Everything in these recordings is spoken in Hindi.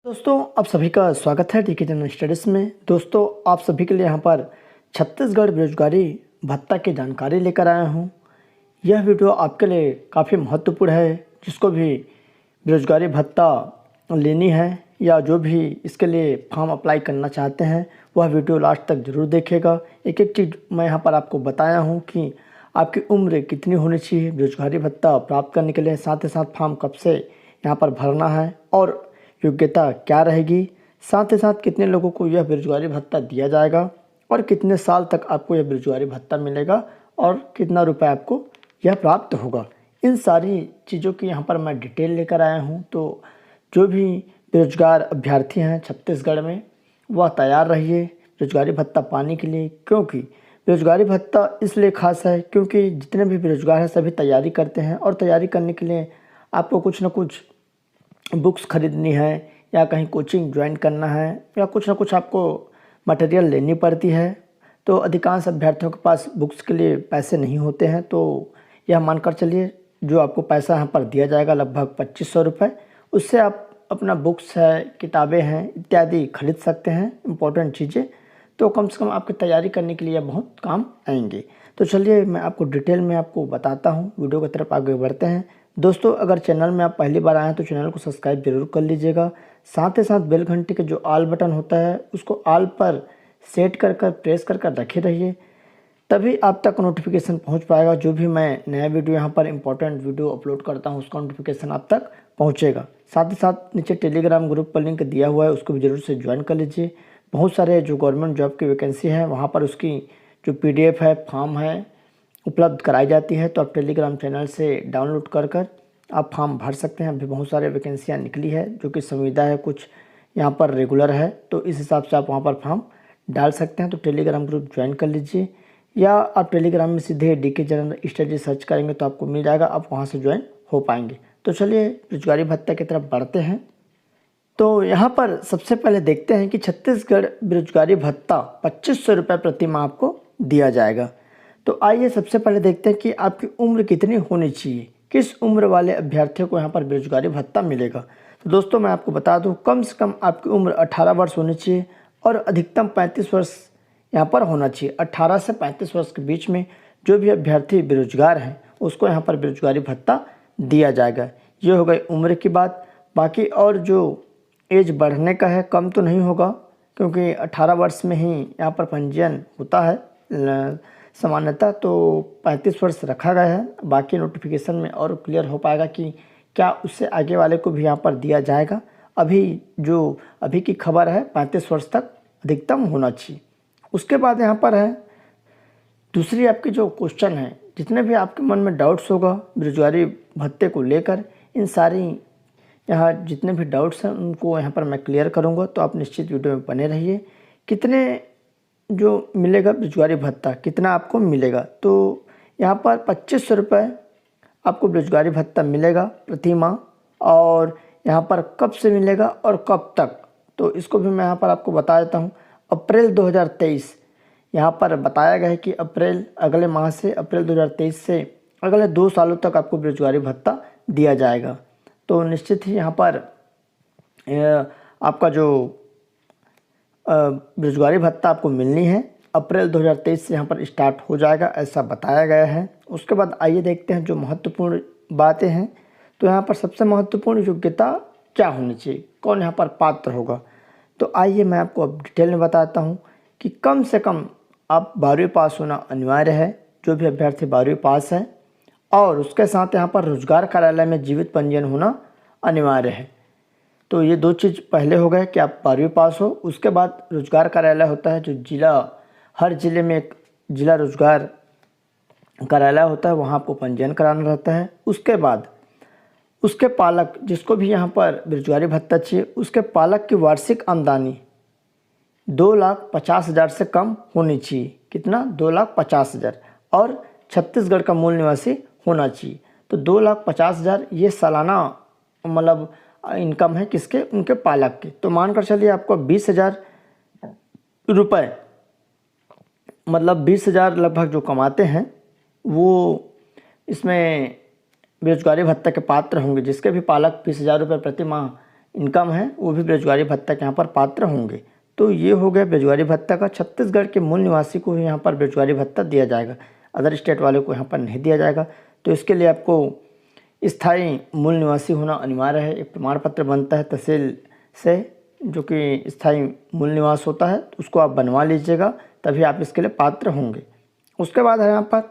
दोस्तों आप सभी का स्वागत है टीके जनरल स्टडीज़ में। दोस्तों आप सभी के लिए यहाँ पर छत्तीसगढ़ बेरोजगारी भत्ता की जानकारी लेकर आया हूँ। यह वीडियो आपके लिए काफ़ी महत्वपूर्ण है। जिसको भी बेरोजगारी भत्ता लेनी है या जो भी इसके लिए फॉर्म अप्लाई करना चाहते हैं वह वीडियो लास्ट तक ज़रूर देखेगा। एक एक चीज़ मैं यहाँ पर आपको बताया हूँ कि आपकी उम्र कितनी होनी चाहिए बेरोजगारी भत्ता प्राप्त करने के लिए, साथ ही साथ फॉर्म कब से यहाँ पर भरना है और योग्यता क्या रहेगी, साथ ही साथ कितने लोगों को यह बेरोजगारी भत्ता दिया जाएगा और कितने साल तक आपको यह बेरोजगारी भत्ता मिलेगा और कितना रुपए आपको यह प्राप्त होगा। इन सारी चीज़ों की यहाँ पर मैं डिटेल लेकर आया हूँ। तो जो भी बेरोजगार अभ्यर्थी हैं छत्तीसगढ़ में वह तैयार रहिए बेरोजगारी भत्ता पाने के लिए, क्योंकि बेरोजगारी भत्ता इसलिए खास है क्योंकि जितने भी बेरोजगार हैं सभी तैयारी करते हैं और तैयारी करने के लिए आपको कुछ ना कुछ बुक्स खरीदनी है या कहीं कोचिंग ज्वाइन करना है या कुछ ना कुछ आपको मटेरियल लेनी पड़ती है। तो अधिकांश अभ्यर्थियों के पास बुक्स के लिए पैसे नहीं होते हैं। तो यह मानकर चलिए जो आपको पैसा यहाँ पर दिया जाएगा लगभग 2500 रुपये, उससे आप अपना बुक्स है, किताबें हैं इत्यादि खरीद सकते हैं, इम्पोर्टेंट चीज़ें। तो कम से कम आपकी तैयारी करने के लिए बहुत काम आएंगे। तो चलिए मैं आपको डिटेल में आपको बताता हूँ। वीडियो की तरफ आगे बढ़ते हैं। दोस्तों अगर चैनल में आप पहली बार आए हैं तो चैनल को सब्सक्राइब जरूर कर लीजिएगा। साथ ही साथ बेल घंटी के जो ऑल बटन होता है उसको ऑल पर सेट कर प्रेस कर रखे रहिए, तभी आप तक नोटिफिकेशन पहुंच पाएगा। जो भी मैं नया वीडियो यहाँ पर इंपॉर्टेंट वीडियो अपलोड करता हूँ उसका नोटिफिकेशन आप तक पहुँचेगा। साथ ही साथ नीचे टेलीग्राम ग्रुप पर लिंक दिया हुआ है, उसको भी ज़रूर से ज्वाइन कर लीजिए। बहुत सारे जो गवर्नमेंट जॉब की वैकेंसी है वहाँ पर उसकी जो PDF है, फॉर्म है उपलब्ध कराई जाती है। तो आप टेलीग्राम चैनल से डाउनलोड कर आप फॉर्म भर सकते हैं। अभी बहुत सारे वैकेंसियाँ निकली है जो कि संविदा है, कुछ यहाँ पर रेगुलर है, तो इस हिसाब से आप वहाँ पर फॉर्म डाल सकते हैं। तो टेलीग्राम ग्रुप ज्वाइन कर लीजिए या आप टेलीग्राम में सीधे DK जनरल स्टडी सर्च करेंगे तो आपको मिल जाएगा, आप वहाँ से ज्वाइन हो पाएंगे। तो चलिए बेरोजगारी भत्ता की तरफ बढ़ते हैं। तो यहाँ पर सबसे पहले देखते हैं कि छत्तीसगढ़ बेरोजगारी भत्ता 2500 रुपये प्रति माह आपको दिया जाएगा। तो आइए सबसे पहले देखते हैं कि आपकी उम्र कितनी होनी चाहिए, किस उम्र वाले अभ्यर्थियों को यहाँ पर बेरोजगारी भत्ता मिलेगा। तो दोस्तों मैं आपको बता दूँ, कम से कम आपकी उम्र 18 वर्ष होनी चाहिए और अधिकतम 35 वर्ष यहाँ पर होना चाहिए। 18 से 35 वर्ष के बीच में जो भी अभ्यर्थी बेरोजगार हैं उसको यहाँ पर बेरोजगारी भत्ता दिया जाएगा। ये हो गई उम्र की बात। बाकी और जो एज बढ़ने का है, कम तो नहीं होगा क्योंकि 18 वर्ष में ही यहाँ पर पंजीयन होता है सामान्यतः, तो 35 वर्ष रखा गया है। बाकी नोटिफिकेशन में और क्लियर हो पाएगा कि क्या उससे आगे वाले को भी यहाँ पर दिया जाएगा। अभी की खबर है 35 वर्ष तक अधिकतम होना चाहिए। उसके बाद यहाँ पर है दूसरी आपकी जो क्वेश्चन है, जितने भी आपके मन में डाउट्स होगा बेरोजगारी भत्ते को लेकर, इन सारी यहाँ जितने भी डाउट्स हैं उनको यहाँ पर मैं क्लियर करूँगा। तो आप निश्चित वीडियो में बने रहिए। कितने जो मिलेगा बेरोजगारी भत्ता, कितना आपको मिलेगा, तो यहाँ पर 2500 रुपये आपको बेरोजगारी भत्ता मिलेगा प्रति माह। और यहाँ पर कब से मिलेगा और कब तक, तो इसको भी मैं यहाँ पर आपको बता देता हूँ। अप्रैल 2023 यहाँ पर बताया गया है कि अगले माह से अप्रैल 2023 से अगले 2 सालों तक आपको बेरोजगारी भत्ता दिया जाएगा। तो निश्चित ही यहाँ पर आपका जो बेरोजगारी भत्ता आपको मिलनी है अप्रैल 2023 से यहाँ पर स्टार्ट हो जाएगा, ऐसा बताया गया है। उसके बाद आइए देखते हैं जो महत्वपूर्ण बातें हैं। तो यहाँ पर सबसे महत्वपूर्ण योग्यता क्या होनी चाहिए, कौन यहाँ पर पात्र होगा। तो आइए मैं आपको अब डिटेल में बताता हूँ कि कम से कम आप 12वीं पास होना अनिवार्य है, जो भी अभ्यर्थी 12वीं पास है, और उसके साथ यहाँ पर रोजगार कार्यालय में जीवित पंजीयन होना अनिवार्य है। तो ये 2 चीज़ पहले हो गए कि आप 12वीं पास हो। उसके बाद रोजगार कार्यालय होता है जो हर जिले में एक जिला रोजगार कार्यालय होता है, वहाँ आपको पंजीयन कराना रहता है। उसके बाद उसके पालक, जिसको भी यहाँ पर बेरोजगारी भत्ता चाहिए, उसके पालक की वार्षिक आमदनी 2,50,000 से कम होनी चाहिए। कितना? 2,50,000। और छत्तीसगढ़ का मूल निवासी होना चाहिए। तो 2,50,000 ये सालाना मतलब इनकम है किसके? उनके पालक के। तो मानकर चलिए आपको 20,000 रुपये, मतलब 20,000 लगभग जो कमाते हैं वो इसमें बेरोजगारी भत्ता के पात्र होंगे। जिसके भी पालक 20,000 रुपये प्रति माह इनकम है वो भी बेरोजगारी भत्ता के यहाँ पर पात्र होंगे। तो ये हो गया बेरोजगारी भत्ता का। छत्तीसगढ़ के मूल निवासी को यहाँ पर बेरोजगारी भत्ता दिया जाएगा, अदर स्टेट वाले को यहाँ पर नहीं दिया जाएगा। तो इसके लिए आपको स्थायी मूल निवासी होना अनिवार्य है। एक प्रमाण पत्र बनता है तहसील से जो कि स्थायी मूल निवास होता है, तो उसको आप बनवा लीजिएगा, तभी आप इसके लिए पात्र होंगे। उसके बाद है यहाँ पर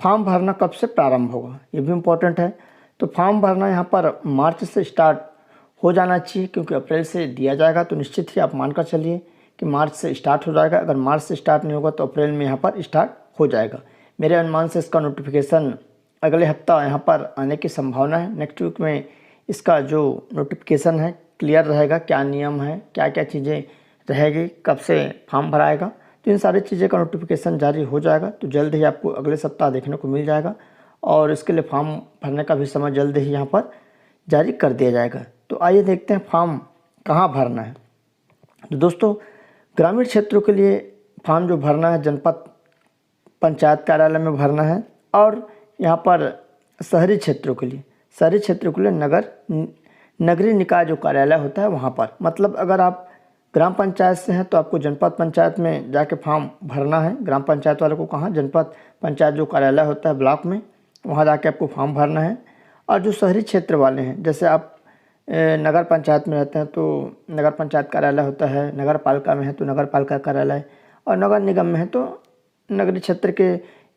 फॉर्म भरना कब से प्रारंभ होगा, ये भी इम्पोर्टेंट है। तो फॉर्म भरना यहाँ पर मार्च से स्टार्ट हो जाना चाहिए, क्योंकि अप्रैल से दिया जाएगा। तो निश्चित ही आप मानकर चलिए कि मार्च से स्टार्ट हो जाएगा। अगर मार्च से स्टार्ट नहीं होगा तो अप्रैल में यहाँ पर स्टार्ट हो जाएगा। मेरे अनुमान से इसका नोटिफिकेशन अगले हफ्ता यहाँ पर आने की संभावना है। नेक्स्ट वीक में इसका जो नोटिफिकेशन है क्लियर रहेगा, क्या नियम है, क्या क्या चीज़ें रहेगी, कब से फॉर्म भराएगा, तो इन सारी चीज़ें का नोटिफिकेशन जारी हो जाएगा। तो जल्द ही आपको अगले सप्ताह देखने को मिल जाएगा और इसके लिए फॉर्म भरने का भी समय जल्द ही यहाँ पर जारी कर दिया जाएगा। तो आइए देखते हैं फॉर्म कहाँ भरना है। तो दोस्तों, ग्रामीण क्षेत्रों के लिए फॉर्म जो भरना है जनपद पंचायत कार्यालय में भरना है, और यहाँ पर शहरी क्षेत्रों के लिए नगरीय निकाय जो कार्यालय होता है वहाँ पर, मतलब अगर आप ग्राम पंचायत से हैं तो आपको जनपद पंचायत में जाके फॉर्म भरना है। ग्राम पंचायत वाले को कहाँ, जनपद पंचायत जो कार्यालय होता है ब्लॉक में, वहाँ जाके आपको फॉर्म भरना है। और जो शहरी क्षेत्र वाले हैं, जैसे आप नगर पंचायत में रहते हैं तो नगर पंचायत कार्यालय होता है, नगर पालिका में है तो नगर पालिका कार्यालय, और नगर निगम में है तो नगरीय क्षेत्र के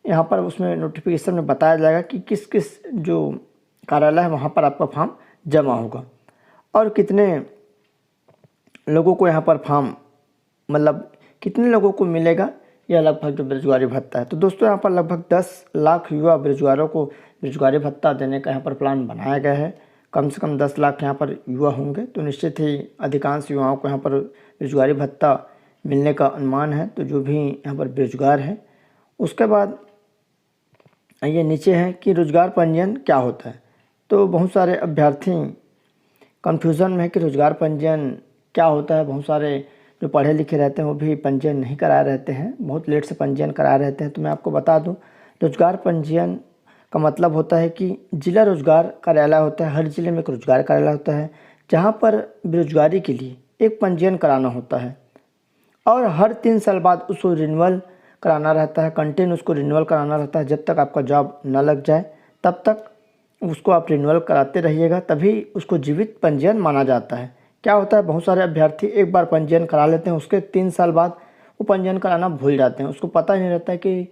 यहाँ पर उसमें नोटिफिकेशन में बताया जाएगा कि किस किस जो कार्यालय है वहाँ पर आपका फॉर्म जमा होगा और कितने लोगों को यहाँ पर फॉर्म, मतलब कितने लोगों को मिलेगा, यह लगभग जो बेरोजगारी भत्ता है। तो दोस्तों, यहाँ पर लगभग 10 लाख युवा बेरोजगारों को बेरोजगारी भत्ता देने का यहाँ पर प्लान बनाया गया है। कम से कम 10 लाख यहाँ पर युवा होंगे, तो निश्चित ही अधिकांश युवाओं को यहाँ पर बेरोजगारी भत्ता मिलने का अनुमान है। तो जो भी यहाँ पर बेरोजगार हैं, उसके बाद ये नीचे है कि रोजगार पंजीयन क्या होता है। तो बहुत सारे अभ्यर्थी कन्फ्यूज़न में है कि रोजगार पंजीयन क्या होता है। बहुत सारे जो पढ़े लिखे रहते हैं वो भी पंजीयन नहीं कराए रहते हैं, बहुत लेट से पंजीयन कराए रहते हैं। तो मैं आपको बता दूं, रोजगार पंजीयन का मतलब होता है कि जिला रोजगार कार्यालय होता है, हर जिले में एक रोजगार कार्यालय होता है जहाँ पर बेरोजगारी के लिए एक पंजीयन कराना होता है, और हर 3 साल बाद उसको रिन्यूअल कराना रहता है, कंटिन्यू उसको रिन्यूअल कराना रहता है। जब तक आपका जॉब न लग जाए तब तक उसको आप रिन्यूअल कराते रहिएगा, तभी उसको जीवित पंजीयन माना जाता है। क्या होता है, बहुत सारे अभ्यर्थी एक बार पंजीयन करा लेते हैं, उसके 3 साल बाद वो पंजीयन कराना भूल जाते हैं, उसको पता ही नहीं रहता है कि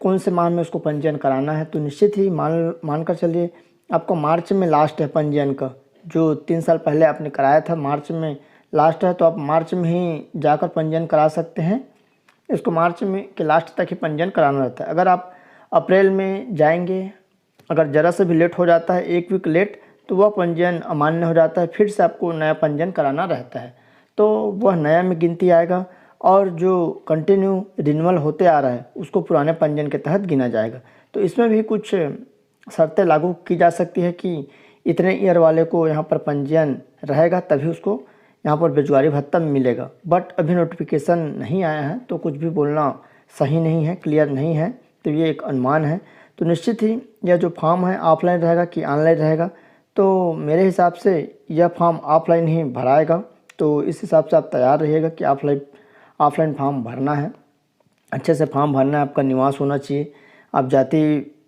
कौन से माह में उसको पंजीयन कराना है। तो निश्चित ही मान कर चलिए आपको मार्च में लास्ट है पंजीयन का, जो 3 साल पहले आपने कराया था मार्च में लास्ट है, तो आप मार्च में ही जाकर पंजीयन करा सकते हैं। इसको मार्च में के लास्ट तक ही पंजीयन कराना रहता है। अगर आप अप्रैल में जाएंगे, अगर ज़रा से भी लेट हो जाता है, 1 वीक लेट, तो वह पंजीयन अमान्य हो जाता है, फिर से आपको नया पंजीयन कराना रहता है। तो वह नया में गिनती आएगा, और जो कंटिन्यू रिन्यूअल होते आ रहा है उसको पुराने पंजीयन के तहत गिना जाएगा। तो इसमें भी कुछ शर्तें लागू की जा सकती है कि इतने ईयर वाले को यहाँ पर पंजीयन रहेगा तभी उसको यहाँ पर बेरोजगारी भत्ता मिलेगा। बट अभी नोटिफिकेशन नहीं आया है तो कुछ भी बोलना सही नहीं है, क्लियर नहीं है, तो ये एक अनुमान है। तो निश्चित ही यह जो फॉर्म है ऑफलाइन रहेगा कि ऑनलाइन रहेगा, तो मेरे हिसाब से यह फॉर्म ऑफलाइन ही भराएगा। तो इस हिसाब से आप तैयार रहिएगा कि ऑफलाइन फॉर्म भरना है, अच्छे से फॉर्म भरना है। आपका निवास होना चाहिए, आप जाति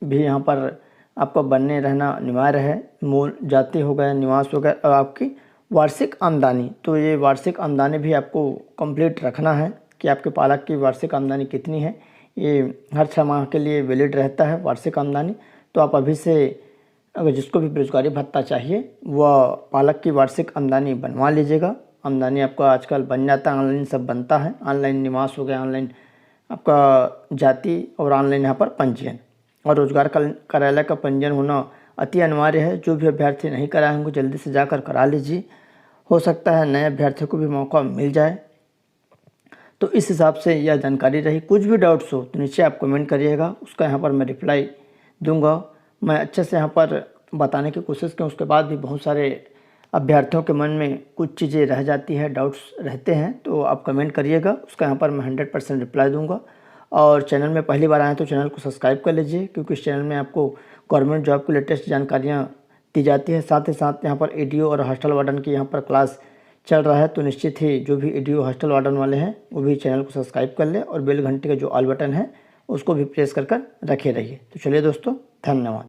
भी यहाँ पर आपका बनने रहना अनिवार्य है। मूल जाति हो गया, निवास हो गया, और आपकी वार्षिक आमदनी, तो ये वार्षिक आमदनी भी आपको कंप्लीट रखना है कि आपके पालक की वार्षिक आमदनी कितनी है। ये हर 6 माह के लिए वैलिड रहता है वार्षिक आमदनी। तो आप अभी से अगर जिसको भी बेरोजगारी भत्ता चाहिए वह पालक की वार्षिक आमदनी बनवा लीजिएगा। आमदनी आपका आजकल बन जाता है, ऑनलाइन सब बनता है, ऑनलाइन निवास हो गया, ऑनलाइन आपका जाति, और ऑनलाइन यहाँ पर पंजीयन और रोजगार कार्यालय का पंजीयन होना अति अनिवार्य है। जो भी अभ्यर्थी नहीं कराए होंगे जल्दी से जाकर करा लीजिए, हो सकता है नए अभ्यर्थियों को भी मौका मिल जाए। तो इस हिसाब से यह जानकारी रही। कुछ भी डाउट्स हो तो नीचे आप कमेंट करिएगा, उसका यहाँ पर मैं रिप्लाई दूंगा। मैं अच्छे से यहाँ पर बताने की कोशिश की, उसके बाद भी बहुत सारे अभ्यर्थियों के मन में कुछ चीज़ें रह जाती है, डाउट्स रहते हैं, तो आप कमेंट करिएगा, उसका यहाँ पर मैं 100% रिप्लाई दूंगा। और चैनल में पहली बार आए तो चैनल को सब्सक्राइब कर लीजिए, क्योंकि इस चैनल में आपको गवर्नमेंट जॉब की लेटेस्ट जानकारियाँ दी जाती है। साथ ही साथ यहाँ पर एडीओ और हॉस्टल वार्डन की यहाँ पर क्लास चल रहा है, तो निश्चित ही जो भी एडीओ हॉस्टल वार्डन वाले हैं वो भी चैनल को सब्सक्राइब कर लें और बेल घंटी का जो ऑल बटन है उसको भी प्रेस कर रखे रहिए। तो चलिए दोस्तों, धन्यवाद।